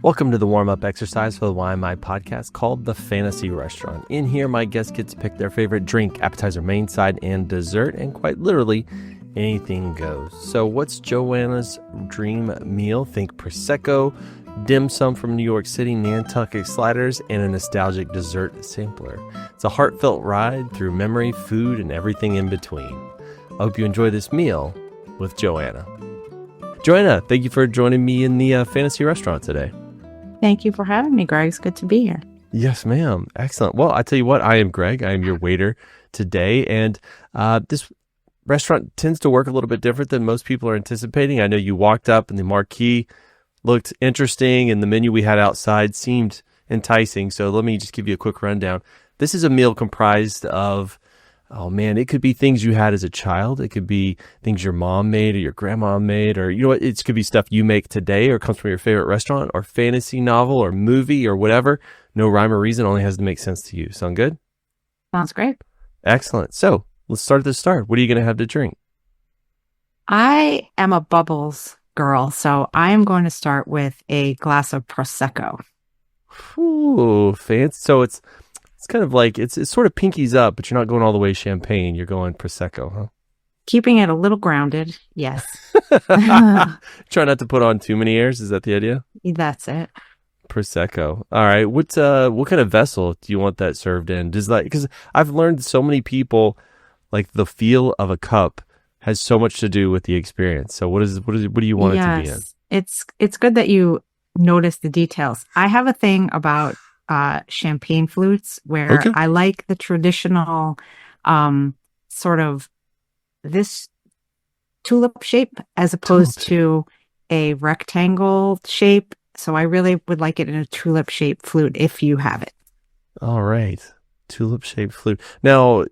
Welcome to the warm-up exercise for the Why My podcast called The Fantasy Restaurant. In here, my guests get to pick their favorite drink, appetizer, main side, and dessert, and quite literally, anything goes. So what's Joanna's dream meal? Think Prosecco, dim sum from New York City, Nantucket sliders, and a nostalgic dessert sampler. It's a heartfelt ride through memory, food, and everything in between. I hope you enjoy this meal with Joanna. Joanna, thank you for joining me in the Fantasy Restaurant today. Thank you for having me, Greg. It's good to be here. Yes, ma'am. Excellent. Well, I tell you what, I am Greg. I am your waiter today. And this restaurant tends to work a little bit different than most people are anticipating. I know you walked up and the marquee looked interesting and the menu we had outside seemed enticing. So let me just give you a quick rundown. This is a meal comprised of, oh man, it could be things you had as a child. It could be things your mom made or your grandma made, or you know what? It could be stuff you make today or comes from your favorite restaurant or fantasy novel or movie or whatever. No rhyme or reason, only has to make sense to you. Sound good? Sounds great. Excellent. So let's start at the start. What are you going to have to drink? I am a bubbles girl, so I am going to start with a glass of Prosecco. Ooh, fancy. So it's kind of like, it's sort of pinkies up, but you're not going all the way champagne. You're going Prosecco, huh? Keeping it a little grounded, yes. Try not to put on too many airs. Is that the idea? That's it. Prosecco. All right. What kind of vessel do you want that served in? Because I've learned so many people, like the feel of a cup has so much to do with the experience. So what do you want it to be in? It's good that you notice the details. I have a thing about champagne flutes where I like the traditional sort of this tulip shape as opposed to a rectangle shape. So I really would like it in a tulip shaped flute if you have it. All right. Tulip shaped flute. Now,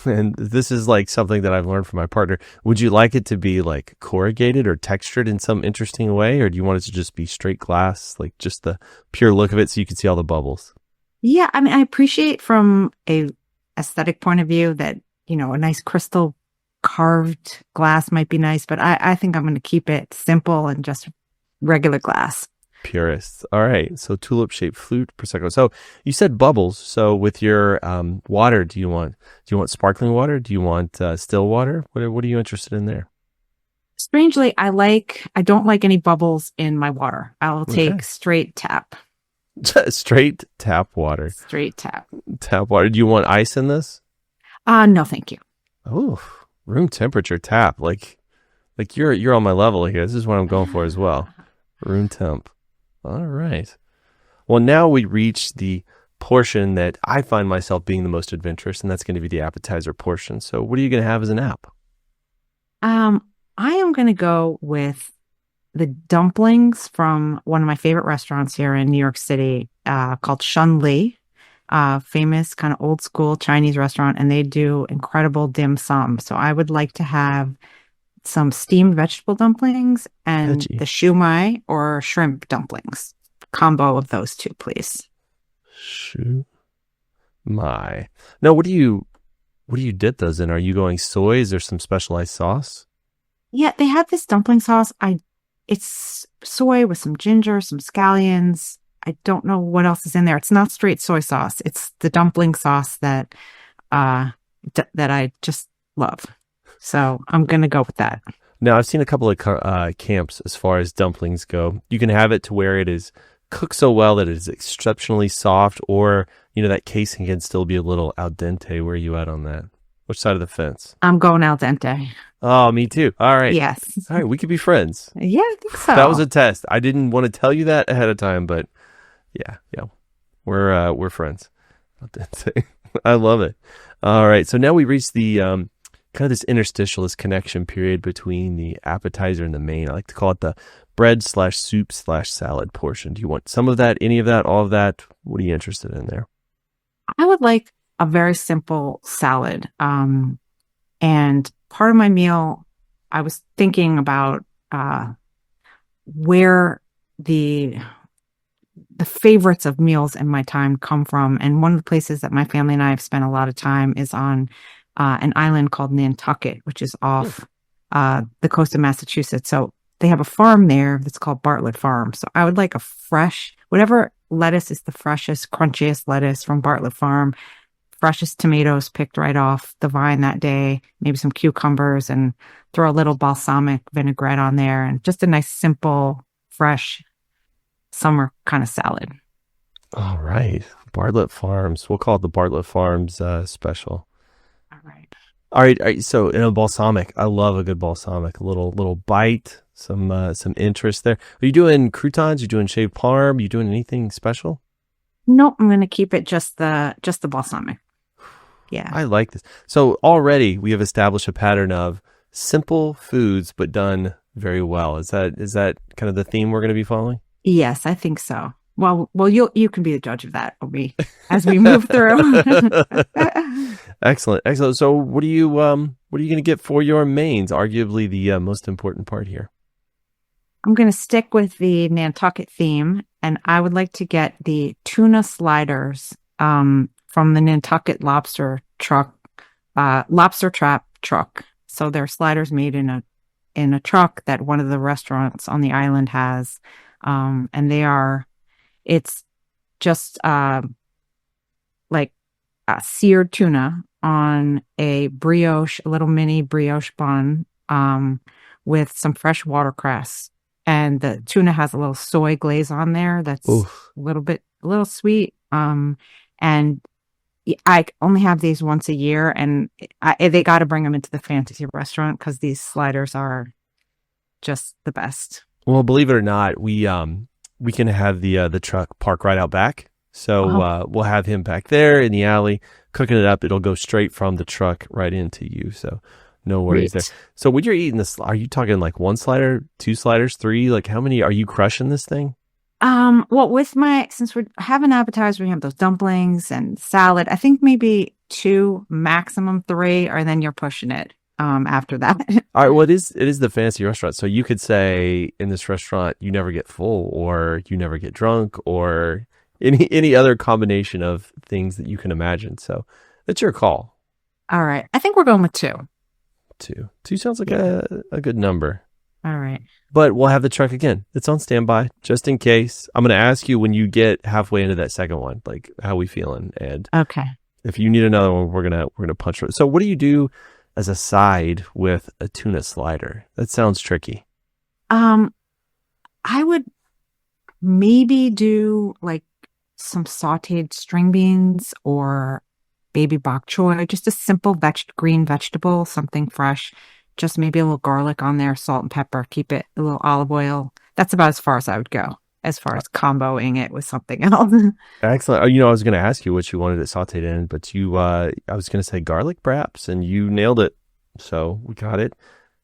and this is like something that I've learned from my partner, would you like it to be like corrugated or textured in some interesting way? Or do you want it to just be straight glass, like just the pure look of it so you can see all the bubbles? Yeah, I mean, I appreciate from a aesthetic point of view that, you know, a nice crystal carved glass might be nice, but I think I'm going to keep it simple and just regular glass. Purists. All right. So tulip shaped flute, Prosecco. So you said bubbles. So with your water, do you want sparkling water? Do you want still water? What are you interested in there? Strangely, I don't like any bubbles in my water. I'll take straight tap. Straight tap water. Straight tap. Tap water. Do you want ice in this? No, thank you. Oh, room temperature tap. Like you're on my level here. This is what I'm going for as well. Room temp. All right. Well, now we reach the portion that I find myself being the most adventurous, and that's going to be the appetizer portion. So what are you going to have as an app? I am going to go with the dumplings from one of my favorite restaurants here in New York City called Shun Li, famous kind of old school Chinese restaurant, and they do incredible dim sum. So I would like to have some steamed vegetable dumplings and the shumai or shrimp dumplings. Combo of those two, please. Shumai. Now, what do you dip those in? Are you going soy? Is there some specialized sauce? Yeah, they have this dumpling sauce. It's soy with some ginger, some scallions. I don't know what else is in there. It's not straight soy sauce. It's the dumpling sauce that I just love. So I'm going to go with that. Now, I've seen a couple of camps as far as dumplings go. You can have it to where it is cooked so well that it is exceptionally soft, or, you know, that casing can still be a little al dente. Where are you at on that? Which side of the fence? I'm going al dente. Oh, me too. All right. Yes. All right. We could be friends. Yeah, I think so. That was a test. I didn't want to tell you that ahead of time, but yeah. We're friends. Al dente. I love it. All right. So now we reach the kind of this interstitial, this connection period between the appetizer and the main. I like to call it the bread/soup/salad portion. Do you want some of that, any of that, all of that? What are you interested in there? I would like a very simple salad. And part of my meal, I was thinking about where the favorites of meals in my time come from. And one of the places that my family and I have spent a lot of time is on an island called Nantucket, which is off the coast of Massachusetts. So they have a farm there that's called Bartlett Farm. So I would like a fresh, whatever lettuce is the freshest, crunchiest lettuce from Bartlett Farm, freshest tomatoes picked right off the vine that day, maybe some cucumbers, and throw a little balsamic vinaigrette on there, and just a nice, simple, fresh summer kind of salad. All right. Bartlett Farms. We'll call it the Bartlett Farms special. All right. All right. So in a balsamic, I love a good balsamic. A little bite, some interest there. Are you doing croutons? You doing shaved parm? You doing anything special? Nope, I'm gonna keep it just the balsamic. Yeah. I like this. So already we have established a pattern of simple foods but done very well. Is that kind of the theme we're going to be following? Yes, I think so. Well, you can be the judge of that, Obi, as we move through. Excellent, excellent. So what are you going to get for your mains? Arguably the most important part here. I'm going to stick with the Nantucket theme, and I would like to get the tuna sliders from the Nantucket lobster trap truck. So they're sliders made in a truck that one of the restaurants on the island has, and it's just like seared tuna on a little mini brioche bun, with some fresh watercress. And the tuna has a little soy glaze on there that's Oof. a little sweet. And I only have these once a year, and they got to bring them into the fantasy restaurant because these sliders are just the best. Well, believe it or not, we can have the truck park right out back. So Oh, we'll have him back there in the alley cooking it up. It'll go straight from the truck right into you. So no worries there. great. So when you're eating this, are you talking like one slider, two sliders, three? Like how many are you crushing this thing? Well, since we have an appetizer, we have those dumplings and salad. I think maybe two, maximum three, or then you're pushing it after that. All right. Well, it is the fancy restaurant. So you could say in this restaurant, you never get full or you never get drunk or any other combination of things that you can imagine. So it's your call. All right. I think we're going with two. Two sounds like Yeah. a good number. All right. But we'll have the truck again. It's on standby just in case. I'm going to ask you when you get halfway into that second one, like how we feeling, and Okay. if you need another one, we're gonna punch it. So what do you do as a side with a tuna slider? That sounds tricky. Um, I would maybe do like some sauteed string beans or baby bok choy, just a simple green vegetable, something fresh. Just maybe a little garlic on there, salt and pepper, keep it a little olive oil. That's about as far as I would go, as far as comboing it with something else. Excellent. I was going to ask you what you wanted it sauteed in, but I was going to say garlic perhaps, and you nailed it. So we got it.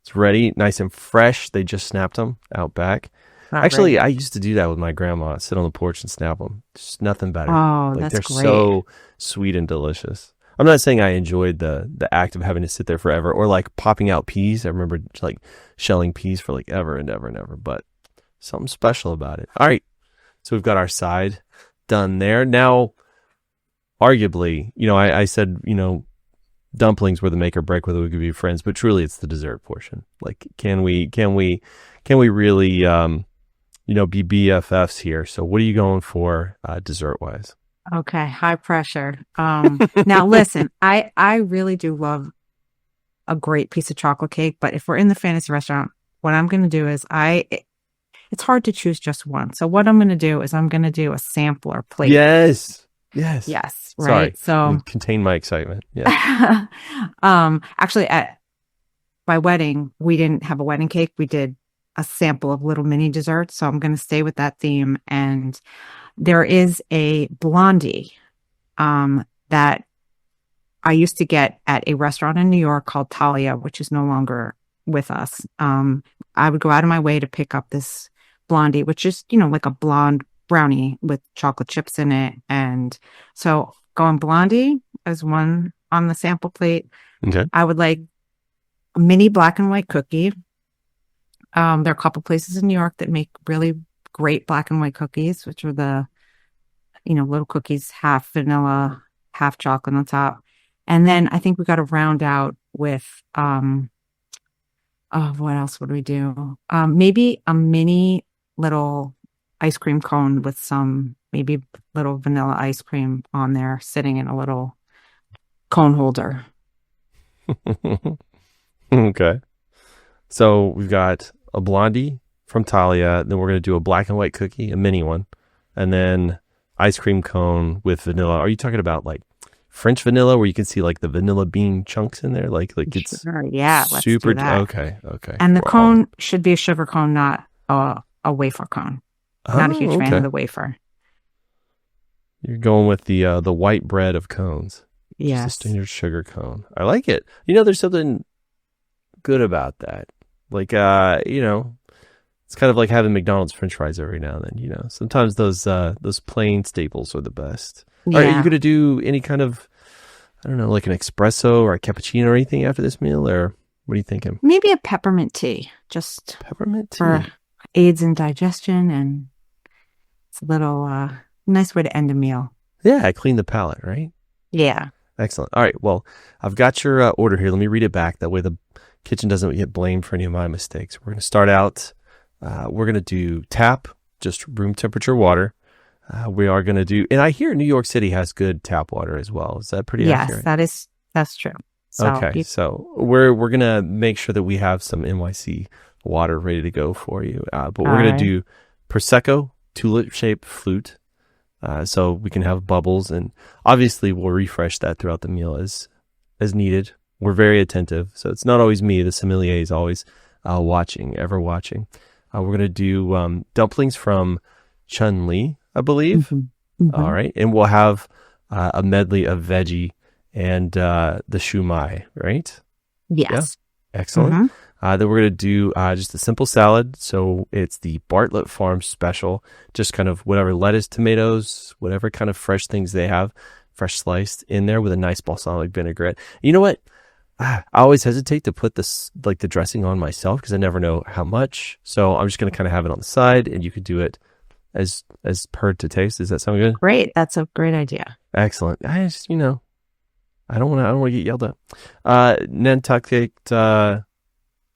It's ready, nice and fresh. They just snapped them out back. All Actually, right. I used to do that with my grandma. Sit on the porch and snap them. Just nothing better. Oh, Like that's they're great. so sweet and delicious. I'm not saying I enjoyed the act of having to sit there forever or like popping out peas. I remember like shelling peas for like ever and ever and ever, but something special about it. All right. So we've got our side done there. Now, arguably, I said, dumplings were the make or break whether we could be friends, but truly it's the dessert portion. Like, can we really, be BFFs here? So what are you going for dessert wise? Okay, high pressure. Now listen, I really do love a great piece of chocolate cake, but if we're in the fantasy restaurant, what I'm going to do is it's hard to choose just one. So what I'm going to do is I'm going to do a sampler plate. Yes. Yes. Yes, Sorry. right. Let me So contain my excitement. Yes. actually at my wedding, we didn't have a wedding cake. We did a sample of little mini desserts. So I'm going to stay with that theme. And there is a blondie that I used to get at a restaurant in New York called Talia, which is no longer with us. I would go out of my way to pick up this blondie, which is, like a blonde brownie with chocolate chips in it. And so going blondie as one on the sample plate. Okay. I would like a mini black and white cookie. There are a couple places in New York that make really great black and white cookies, which are the, little cookies, half vanilla, half chocolate on top. And then I think we got to round out with Oh, what else would we do? Maybe a mini little ice cream cone with some maybe little vanilla ice cream on there, sitting in a little cone holder. Okay. So we've got a blondie from Talia. Then we're going to do a black and white cookie, a mini one, and then ice cream cone with vanilla. Are you talking about like French vanilla, where you can see like the vanilla bean chunks in there? Like it's Sure, yeah, let's super. do that. Okay, okay. And the Well, cone should be a sugar cone, not a wafer cone. Not a huge oh, fan of okay. the wafer. You're going with the white bread of cones, just a Yes. standard sugar cone. I like it. There's something good about that. Like, it's kind of like having McDonald's French fries every now and then. Sometimes those plain staples are the best. All right, are you Yeah. gonna do any kind of, I don't know, like an espresso or a cappuccino or anything after this meal, or what are you thinking? Maybe a peppermint tea, just Peppermint for tea. aids in digestion, and it's a little nice way to end a meal. Yeah, clean the palate, right? Yeah. Excellent. All right. Well, I've got your order here. Let me read it back. That way the kitchen doesn't get blamed for any of my mistakes. We're going to start out. We're going to do tap, just room temperature water. We are going to do, and I hear New York City has good tap water as well. Is that pretty Yes, accurate? that's true. So Okay. So we're going to make sure that we have some NYC water ready to go for you. But all we're going to right. do Prosecco tulip shaped flute. So we can have bubbles, and obviously we'll refresh that throughout the meal as needed. We're very attentive, so it's not always me. The sommelier is always watching, ever watching. We're gonna do dumplings from Chun Li, I believe. hmm All hmm right, and we'll have a medley of veggie and the shumai. Right? Yeah, Yes. excellent. hmm Then we're going to do just a simple salad. So it's the Bartlett Farm special, just kind of whatever lettuce, tomatoes, whatever kind of fresh things they have, fresh sliced in there with a nice balsamic vinaigrette. You know what? I always hesitate to put this, like the dressing on myself, because I never know how much. So I'm just going to kind of have it on the side, and you could do it as per to taste. Does that sound good? Great. That's a great idea. Excellent. I just, I don't want to get yelled at. Nantucket,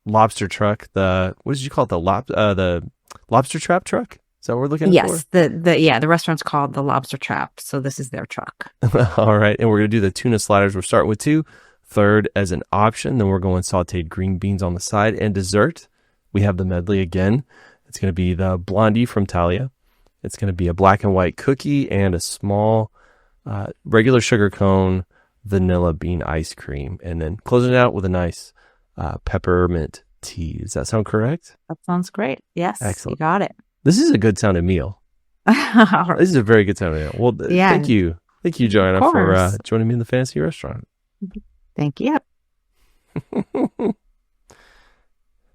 lobster truck. What did you call it? The lobster trap truck. Is that what we're looking for? Yes. The restaurant's called the Lobster Trap, so this is their truck. All right, and we're gonna do the tuna sliders. We're starting with two, third as an option. Then we're going sautéed green beans on the side, and dessert. We have the medley again. It's gonna be the blondie from Talia. It's gonna be a black and white cookie and a small regular sugar cone vanilla bean ice cream, and then closing it out with a nice peppermint tea. Does that sound correct? That sounds great. Yes, you Excellent. got it. This is a good sounding meal. This is a very good sounding meal. Well, Yeah, thank you. Thank you, of Joanna, for course. joining me in the fantasy restaurant. Thank you.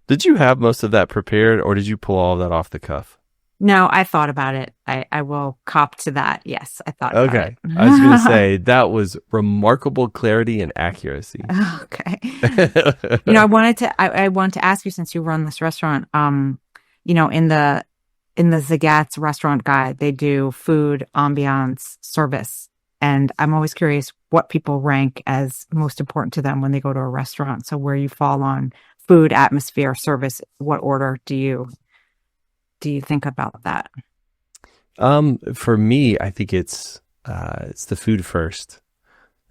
Did you have most of that prepared, or did you pull all of that off the cuff? No, I thought about it. I will cop to that. Yes, I thought about Okay. it. I was going to say that was remarkable clarity and accuracy. Okay. I wanted to ask you, since you run this restaurant, in the Zagat's restaurant guide, they do food, ambiance, service. And I'm always curious what people rank as most important to them when they go to a restaurant. So where you fall on food, atmosphere, service, what order do you think about that? For me, I think it's the food first,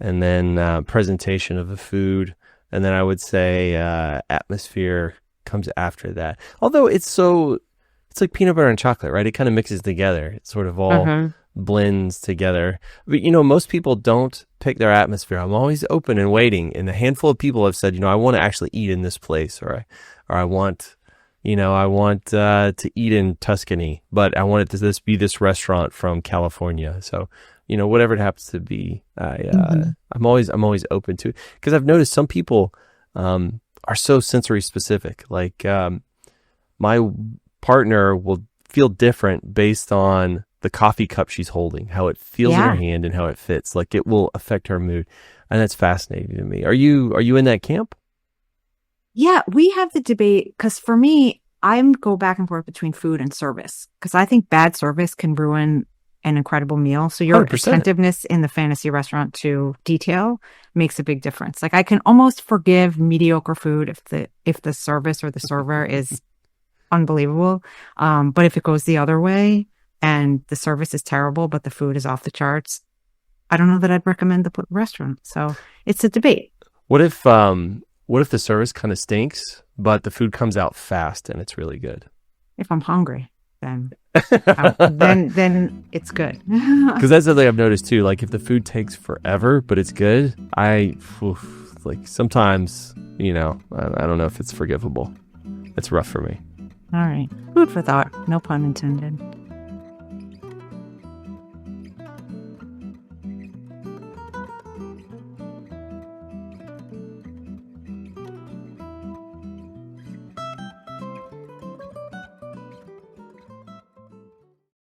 and then presentation of the food, and then I would say atmosphere comes after that. Although it's like peanut butter and chocolate, right? It kind of mixes together. It sort of all hmm blends together. But most people don't pick their atmosphere. I'm always open and waiting, and a handful of people have said, I want to actually eat in this place, or I want. I want to eat in Tuscany, but I want it to be this restaurant from California. So, whatever it happens to be, hmm I'm always open to it, because I've noticed some people are so sensory specific. Like my partner will feel different based on the coffee cup she's holding, how it feels in her Yeah. hand, and how it fits. Like it will affect her mood, and that's fascinating to me. Are you in that camp? Yeah, we have the debate because for me, I go back and forth between food and service because I think bad service can ruin an incredible meal. So your 100%. attentiveness in the fantasy restaurant to detail makes a big difference. Like I can almost forgive mediocre food if the service or the server is unbelievable. But if it goes the other way and the service is terrible, but the food is off the charts, I don't know that I'd recommend the restaurant. So it's a debate. What if the service kind of stinks, but the food comes out fast and it's really good? If I'm hungry, then it's good. Because that's something I've noticed too. Like if the food takes forever, but it's good, like sometimes, I don't know if it's forgivable. It's rough for me. All right. Food for thought. No pun intended.